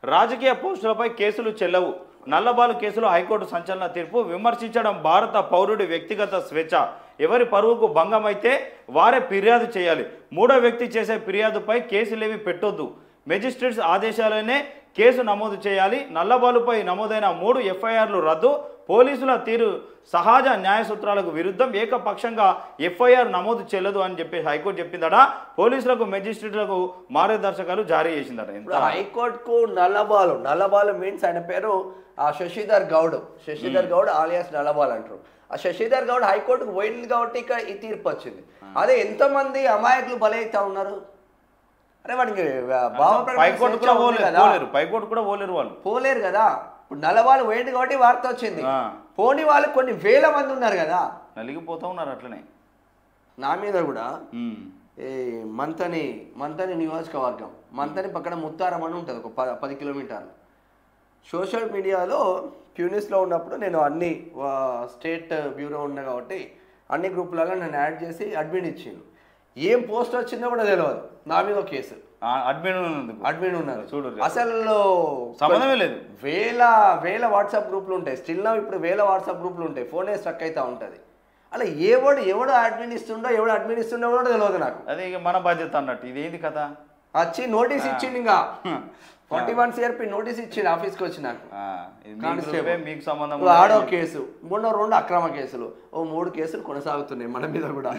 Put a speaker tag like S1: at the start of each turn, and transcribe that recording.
S1: రాజకీయ పోస్టులపై కేసులు చెల్లవు. నల్లబాలు కేసులో హైకోర్టు సంచలన తీర్పు. విమర్శించడం భారత పౌరుడి వ్యక్తిగత స్వేచ్ఛ. ఎవరి పరువుకు భంగమైతే వారే ఫిర్యాదు చేయాలి. మూడో వ్యక్తి చేసే ఫిర్యాదుపై కేసులేవి పెట్టొద్దు. మెజిస్ట్రేట్స్ ఆదేశాలనే కేసు నమోదు చేయాలి. నల్లబాలుపై నమోదైన 3 ఎఫ్ఐఆర్లు రద్దు. పోలీసుల తీరు సహజ న్యాయ సూత్రాలకు విరుద్ధం. ఏకపక్షంగా ఎఫ్ఐఆర్ నమోదు చేయలేదు అని చెప్పి హైకోర్టు చెప్పిందట. పోలీసులకు మెజిస్ట్రేట్లకు మార్గదర్శకాలు జారీ చేసిందట.
S2: హైకోర్టుకు నల్లబాలు మీన్స్ ఆయన పేరు శశిధర్ గౌడ్ ఆలియాస్ నల్లబాల్ అంటారు. ఆ శశిధర్ గౌడ్ హైకోర్టుకు పోయింది కాబట్టి ఇక ఈ తీర్పు వచ్చింది. అదే ఎంతమంది అమాయకులు బలైతా ఉన్నారు. అరే వాడికి పోలేరు కదా. ఇప్పుడు నల్లబాలు పోయింది కాబట్టి వార్త వచ్చింది. పోని వాళ్ళు కొన్ని వేల మంది ఉన్నారు కదా,
S1: నలిగిపోతా ఉన్నారు. అట్లనే
S2: నా మీద కూడా ఈ మంతని నియోజకవర్గం, మంతని పక్కన ముత్తారం అని ఉంటుంది, ఒక 10 కిలోమీటర్లు. సోషల్ మీడియాలో ట్యూనిస్లో ఉన్నప్పుడు నేను అన్ని స్టేట్ బ్యూరో ఉన్నా కాబట్టి అన్ని గ్రూపులలో నన్ను యాడ్ చేసి అడ్మిన్ ఇచ్చిండు. ఏం పోస్ట్ వచ్చిందో కూడా తెలియదు. నా మీద కేసు అడ్మిన్ ఉన్నారు చూడు. అసలు
S1: సంబంధమే లేదు.
S2: వేల వాట్సాప్ గ్రూపులు ఉంటాయి. స్టిల్ నా ఇప్పుడు వేల వాట్సాప్ గ్రూపులు ఉంటాయి. ఫోనే స్ట్రక్ అవుతా ఉంటుంది. అలా ఎవడు అడ్మిన్ ఇస్తుండో కూడా తెలియదు నాకు.
S1: అదే ఇక మన బాధ్యత అన్నట్టు. ఇది ఏంది కదా,
S2: వచ్చి నోటీస్ ఇచ్చిండు. ఇంకా 41 CRP నోటీస్ ఇచ్చిండు ఆఫీస్కి వచ్చి నాకు.
S1: మీకు సంబంధం
S2: ఆడో కేసు, మొన్న 2 అక్రమ కేసులు, 3 కేసులు కొనసాగుతున్నాయి మన మీద కూడా.